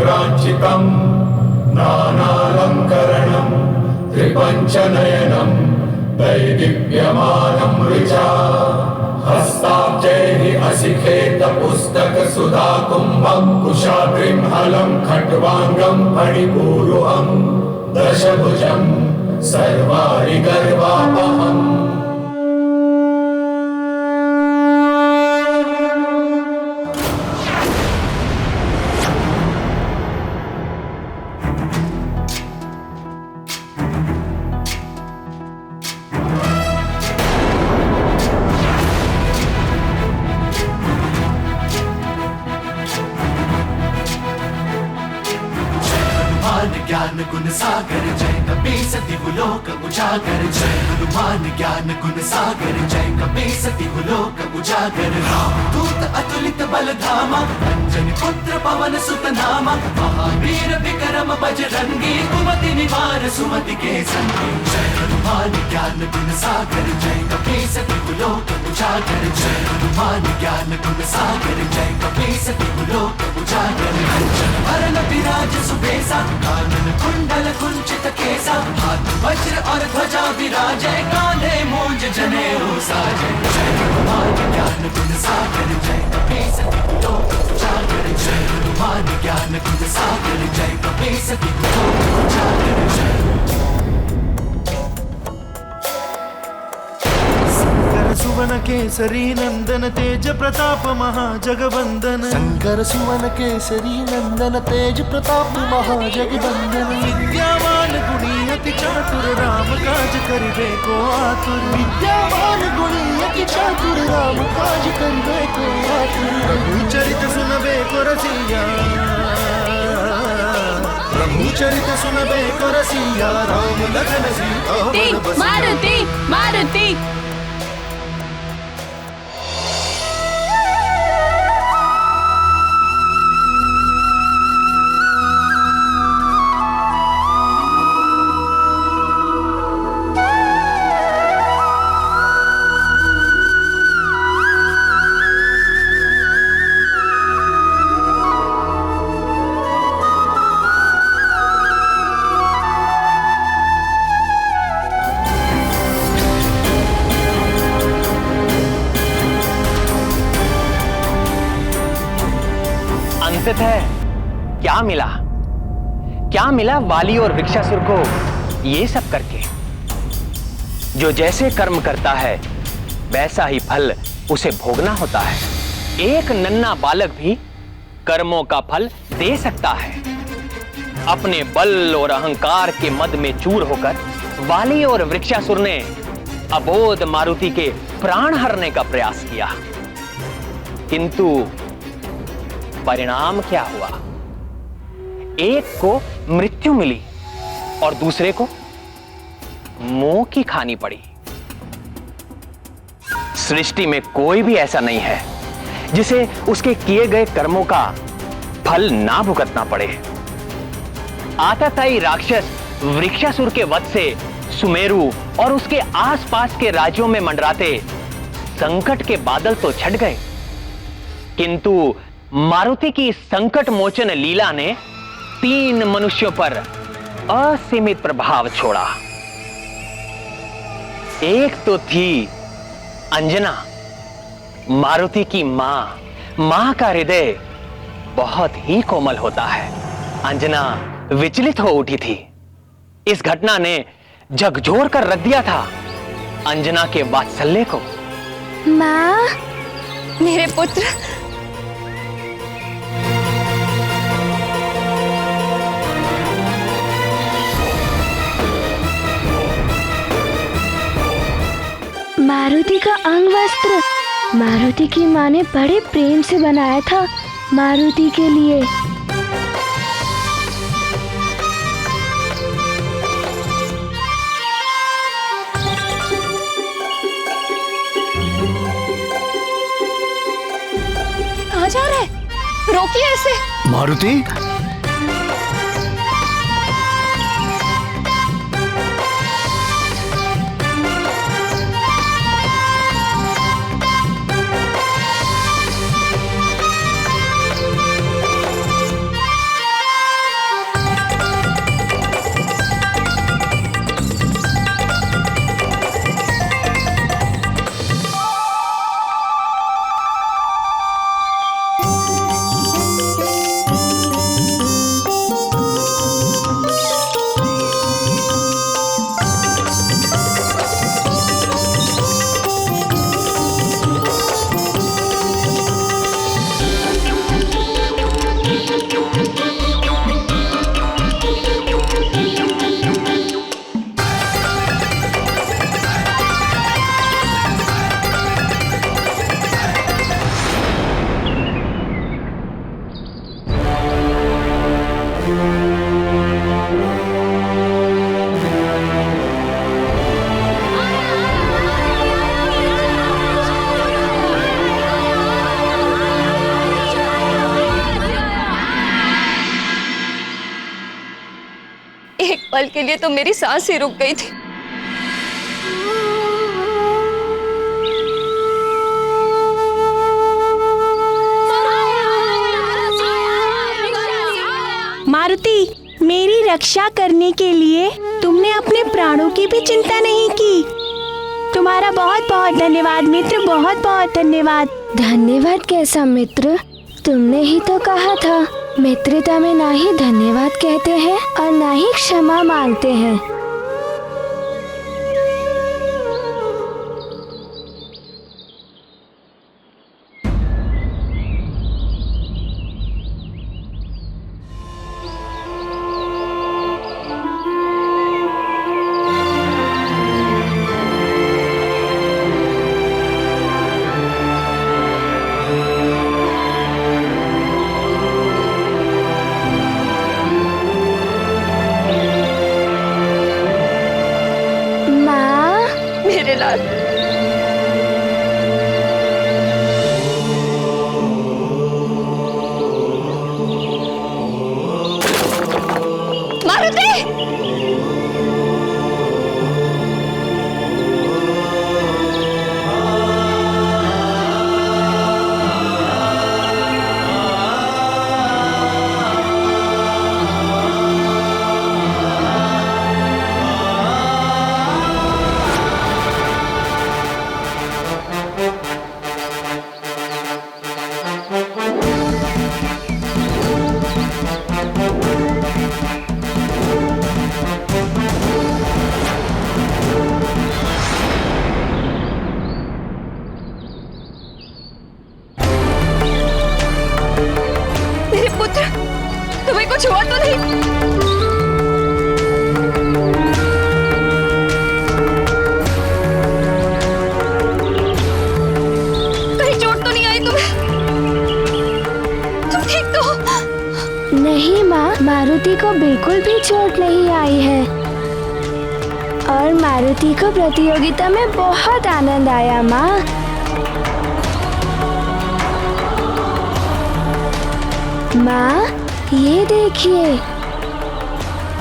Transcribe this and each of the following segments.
वक्रांचितम् नानालंकरणं त्रिपंचनयनं दैदीप्यमानं ऋचा हस्ताब्जैः असिखेत पुस्तक सुधा कुंभं कुशाग्रिं हलं खट्वांगं फणिपूरुहं दशभुजं सर्वाणि गर्वापहम्। ज्ञान गुण सागर जय कपीस दिहुलोक उजागर जय हनुमान ज्ञान गुण सागर जय कपीस दिहुलोक उजागर राम दूत अतुलित बल धामा अंजनी पुत्र पवन सुत नामा महावीर विक्रम बजरंगी कुमति निवार सुमति के संगी जय हनुमान ज्ञान गुण सागर जय कपीस दिहुलोक उजागर जय हनुमान ज्ञान गुण सागर जय कपीस दिहुलोक उजागर कंचन वरण विराज सुबेसा कानन कुंडल कुंचित केसा हाथ वज्र और ध्वजा विराजय कांधे मूंज जनेऊ साजय जय हनुमान ज्ञान गुण सागर जय कपीस दिहुलोक उजागर जय हनुमान ज्ञान गुण सागर जय कपीस दिहुलोक उजागर जय सुवन केसरी नंदन तेज प्रताप महाजगवंदन शंकर सुवन केसरी नंदन तेज प्रताप महाजगवंदन विद्यावान गुणी अति चातुर राम काज करिबे को आतुर विद्यावान गुणी अति चातुर राम काज करिबे को आतुर प्रभु चरित सुनबे को रसिया प्रभु चरित सुनबे को रसिया राम लखन सीता मारुति मारुति है क्या मिला वाली और वृक्षासुर को ये सब करके। जो जैसे कर्म करता है वैसा ही फल उसे भोगना होता है। एक नन्हा बालक भी कर्मों का फल दे सकता है। अपने बल और अहंकार के मद में चूर होकर वाली और वृक्षासुर ने अबोध मारुति के प्राण हरने का प्रयास किया, किंतु परिणाम क्या हुआ? एक को मृत्यु मिली और दूसरे को मोह की खानी पड़ी। सृष्टि में कोई भी ऐसा नहीं है जिसे उसके किए गए कर्मों का फल ना भुगतना पड़े। आतताई राक्षस वृक्षासुर के वध से सुमेरु और उसके आसपास के राज्यों में मंडराते संकट के बादल तो छट गए, किंतु मारुति की संकट मोचन लीला ने 3 मनुष्यों पर असीमित प्रभाव छोड़ा। एक तो थी अंजना, मारुति की मां का हृदय बहुत ही कोमल होता है। अंजना विचलित हो उठी थी। इस घटना ने झकझोर कर रख दिया था अंजना के वात्सल्य को। मां, मेरे पुत्र, मारुति का अंग वस्त्र मारुति की माँ ने बड़े प्रेम से बनाया था मारुति के लिए। कहाँ जा रहे? रोकिए इसे। मारुति, पल के लिए तो मेरी सांस ही रुक गई थी। मारुति, मेरी रक्षा करने के लिए तुमने अपने प्राणों की भी चिंता नहीं की। तुम्हारा बहुत बहुत धन्यवाद मित्र, बहुत बहुत धन्यवाद। धन्यवाद कैसा मित्र? तुमने ही तो कहा था मित्रता में ना ही धन्यवाद कहते हैं और ना ही क्षमा मांगते हैं। मेरे लाल, मारुति! तुम्हें कुछ हुआ तो नहीं? कहीं चोट तो नहीं आई तुम्हें? तुम ठीक तो हो? नहीं माँ, मारुति को बिल्कुल भी चोट नहीं आई है और मारुति को प्रतियोगिता में बहुत आनंद आया माँ। माँ, ये देखिए,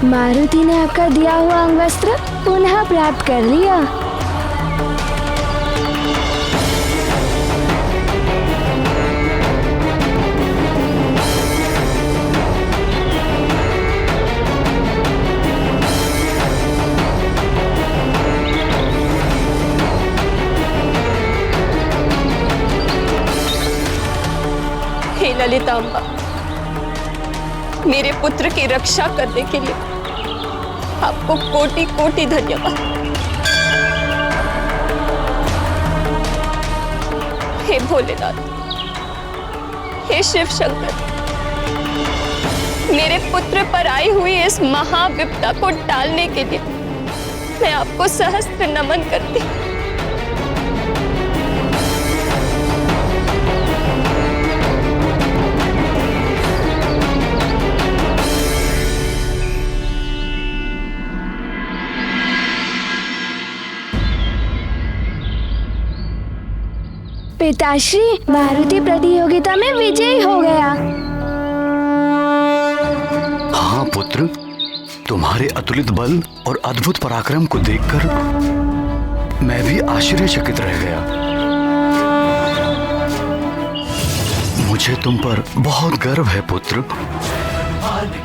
मारुति ने आपका दिया हुआ अंगवस्त्र पुनः प्राप्त कर लिया। हे ललितांबा, मेरे पुत्र की रक्षा करने के लिए आपको कोटि कोटि धन्यवाद। हे भोलेनाथ, हे शिव शंकर, मेरे पुत्र पर आई हुई इस महाविपदा को टालने के लिए मैं आपको सहस्त्र नमन करती। पिताश्री, मारुति प्रतियोगिता में विजयी हो गया। हाँ पुत्र, तुम्हारे अतुलित बल और अद्भुत पराक्रम को देखकर मैं भी आश्चर्यचकित रह गया। मुझे तुम पर बहुत गर्व है पुत्र।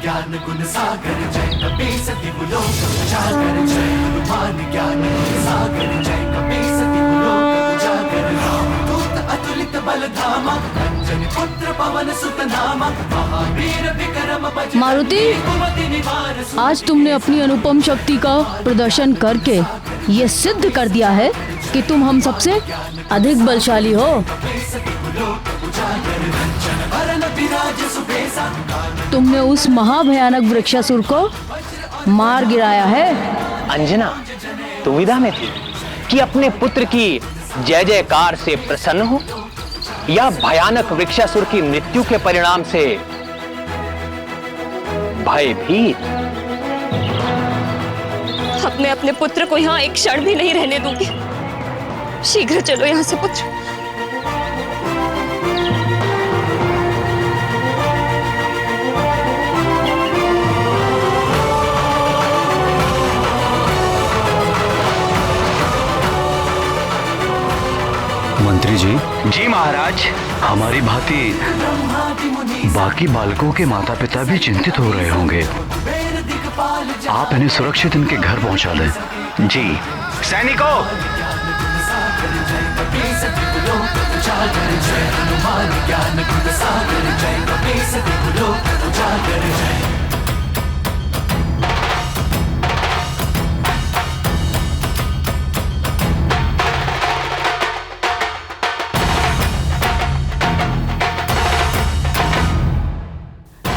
ज्ञान गुण सागर जय कपीस तिहुलोक उजागर, जय हनुमान ज्ञान गुण सागर जय कपीस तिहुलोक उजागर, रामदूत अतुलित बल धामा, अंजनी पुत्र पवन सुत नामा, महावीर विक्रम बजरंगी मारुति, कुमति निवार सुमति। आज तुमने अपनी अनुपम शक्ति का प्रदर्शन करके ये सिद्ध कर दिया है कि तुम हम सबसे अधिक बलशाली हो। तुमने उस महाभयानक वृक्षासुर को मार गिराया है। अंजना दुविधा में थी कि अपने पुत्र की जय जयकार से प्रसन्न हो या भयानक वृक्षासुर की मृत्यु के परिणाम से भयभीत। अब मैं अपने पुत्र को यहाँ एक क्षण भी नहीं रहने दूंगी। शीघ्र चलो यहाँ से पुत्र। जी महाराज। हमारी भांति बाकी बालकों के माता पिता भी चिंतित हो रहे होंगे। आप इन्हें सुरक्षित इनके घर पहुंचा दें। जी। सैनिकों,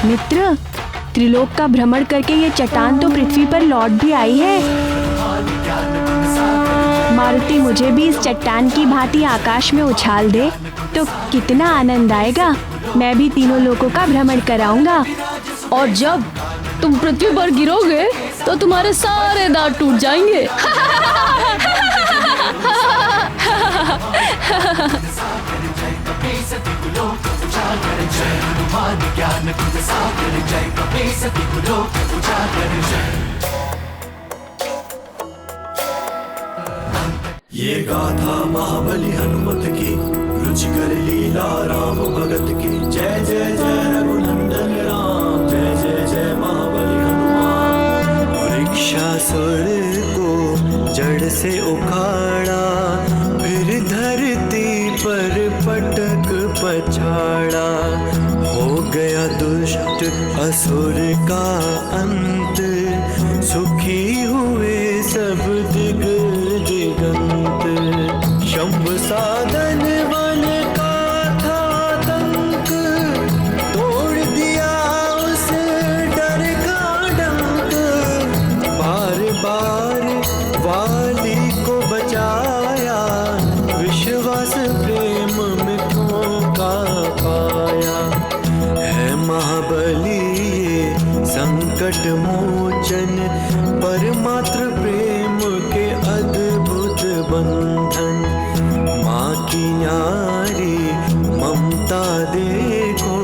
मित्र, त्रिलोक का भ्रमण करके ये चट्टान तो पृथ्वी पर लौट भी आई है। मारुति मुझे भी इस चट्टान की भांति आकाश में उछाल दे तो कितना आनंद आएगा। मैं भी तीनों लोकों का भ्रमण कराऊंगा। और जब तुम पृथ्वी पर गिरोगे तो तुम्हारे सारे दांत टूट जाएंगे। ये गाथा महाबली हनुमत की, रुचिकर लीला राम भगत की। जय जय जय रघुनंदन राम, जय जय जय महाबली हनुमान। वृक्षासुर को जड़ से उखाड़ा, फिर धरती पर पटक पछाड़ा। हो गया दुष्ट असुर का अंत, सुखी हुए सब दिग दिगंत। शंभ साधन वन का था तंक, तोड़ दिया उस डर का डंक। बार बार वाली को बचाया, विश्वास प्रेम मित्रों का पाया। है महाबली ये संकट मोचन, परमात्र प्रेम के अद्भुत बंधन। माँ की न्यारी ममता देखो,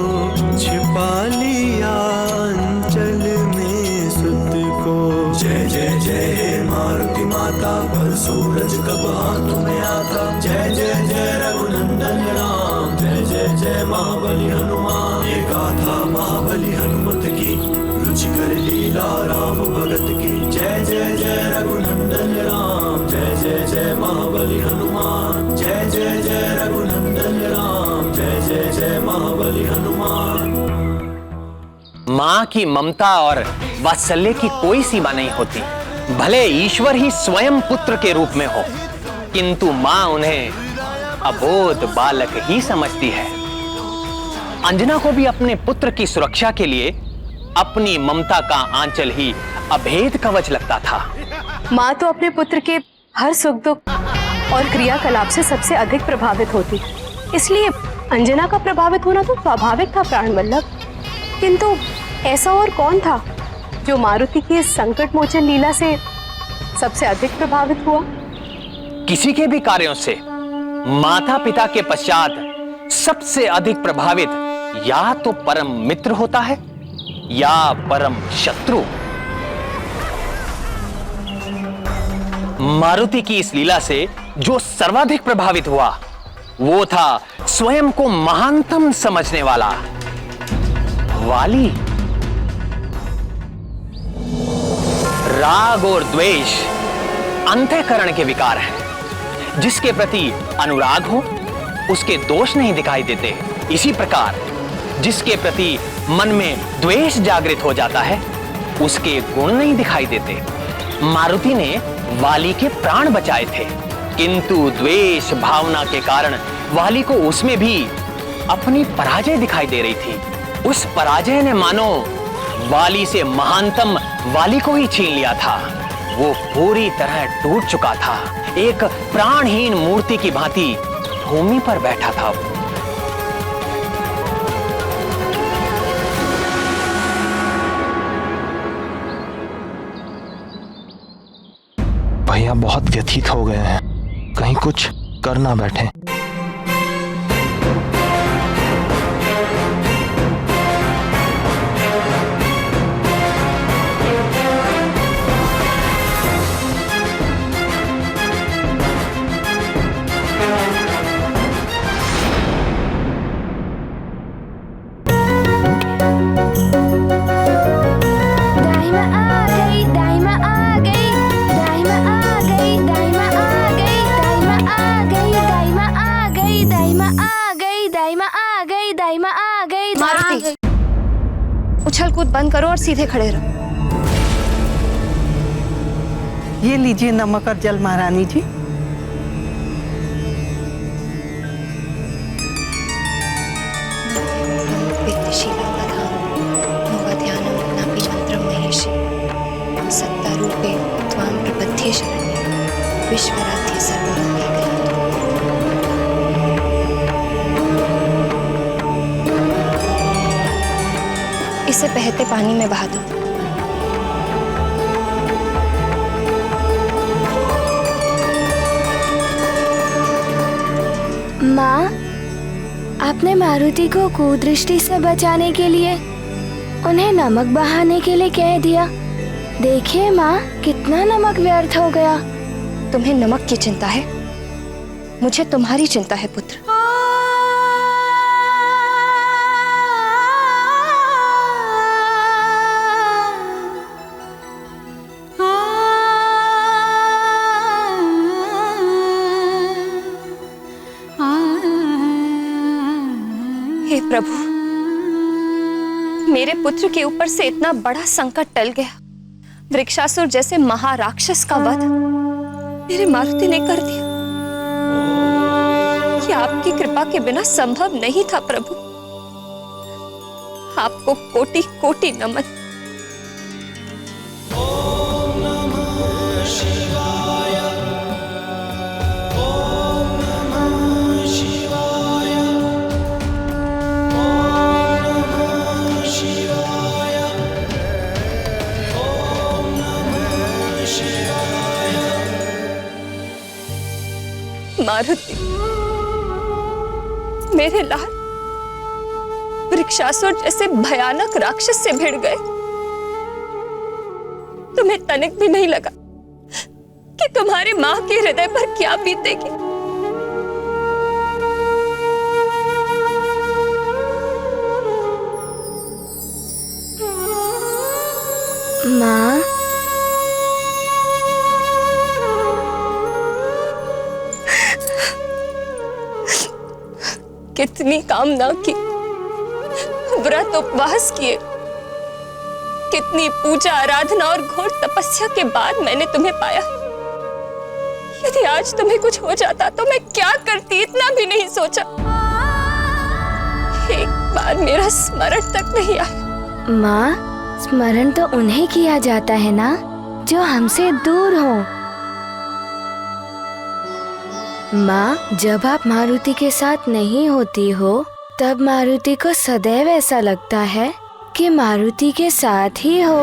छिपा लिया अंचल में सुत को। जय जय जय मारुति माता, पर सूरज कब हाथों में आता। जय जय जय रघुनंदन राम, जय जय जय महाबली हनुमान। ये गाथा महाबली हनुमत की, रुचिकर लीला राम भगत की। जय जय जय रघुनंदन राम, जय जय जय महाबली हनुमान। जय जय जय रघुनंदन राम, जय जय जय महाबली हनुमान। माँ की ममता और वात्सल्य की कोई सीमा नहीं होती। भले ईश्वर ही स्वयं पुत्र के रूप में हो, किंतु माँ उन्हें अबोध बालक ही समझती है। अंजना को भी अपने पुत्र की सुरक्षा के लिए अपनी ममता का आंचल ही अभेद कवच लगता था। माँ तो अपने पुत्र के हर सुख दुख और क्रियाकलाप से सबसे अधिक प्रभावित होती, इसलिए अंजना का प्रभावित होना तो स्वाभाविक था प्राण वल्लभ। किंतु ऐसा और कौन था जो मारुति की इस संकट मोचन लीला से सबसे अधिक प्रभावित हुआ? किसी के भी कार्यों से माता पिता के पश्चात सबसे अधिक प्रभावित या तो परम मित्र होता है या परम शत्रु। मारुति की इस लीला से जो सर्वाधिक प्रभावित हुआ वो था स्वयं को महानतम समझने वाला वाली। राग और द्वेष अंतःकरण के विकार हैं। जिसके प्रति अनुराग हो उसके दोष नहीं दिखाई देते। इसी प्रकार जिसके प्रति मन में द्वेष जागृत हो जाता है उसके गुण नहीं दिखाई देते। मारुति ने वाली के प्राण बचाए थे, किंतु द्वेष भावना के कारण वाली को उसमें भी अपनी पराजय दिखाई दे रही थी। उस पराजय ने मानो वाली से महानतम वाली को ही छीन लिया था। वो पूरी तरह टूट चुका था। एक प्राणहीन मूर्ति की भांति भूमि पर बैठा था वो। भैया बहुत व्यथित हो गए हैं, कहीं कुछ कर ना बैठे। गई दाई माँ, आ गई मारुति, उछल कूद बंद करो और सीधे खड़े रहो। ये लीजिए नमक और जल महारानी जी। सत्तारूपे त्वां प्रपद्ये शरण्ये विश्वराध्य सर्वलोके कलातो। इसे बहते पानी में बहा दो। माँ, आपने मारुति को कुदृष्टि से बचाने के लिए उन्हें नमक बहाने के लिए कह दिया। देखिए माँ, कितना नमक व्यर्थ हो गया। तुम्हें नमक की चिंता है, मुझे तुम्हारी चिंता है पुत्र। हे प्रभु, मेरे पुत्र के ऊपर से इतना बड़ा संकट टल गया। वृक्षासुर जैसे महाराक्षस का वध मेरे मारुति ने कर दिया। ये आपकी कृपा के बिना संभव नहीं था प्रभु। आपको कोटि कोटि नमन। मारुति, मेरे लाल, वृक्षासुर जैसे भयानक राक्षस से भिड़ गए। तुम्हें तनिक भी नहीं लगा कि तुम्हारे मां के हृदय पर क्या बीतेगी? माँ, कितनी कामना की, व्रत उपवास किए, कितनी पूजा आराधना और घोर तपस्या के बाद मैंने तुम्हें पाया। यदि आज तुम्हें कुछ हो जाता तो मैं क्या करती, इतना भी नहीं सोचा। एक बार मेरा स्मरण तक नहीं आया। माँ, स्मरण तो उन्हें किया जाता है ना जो हमसे दूर हो। माँ, जब आप मारुति के साथ नहीं होती हो तब मारुति को सदैव ऐसा लगता है कि मारुति के साथ ही हो।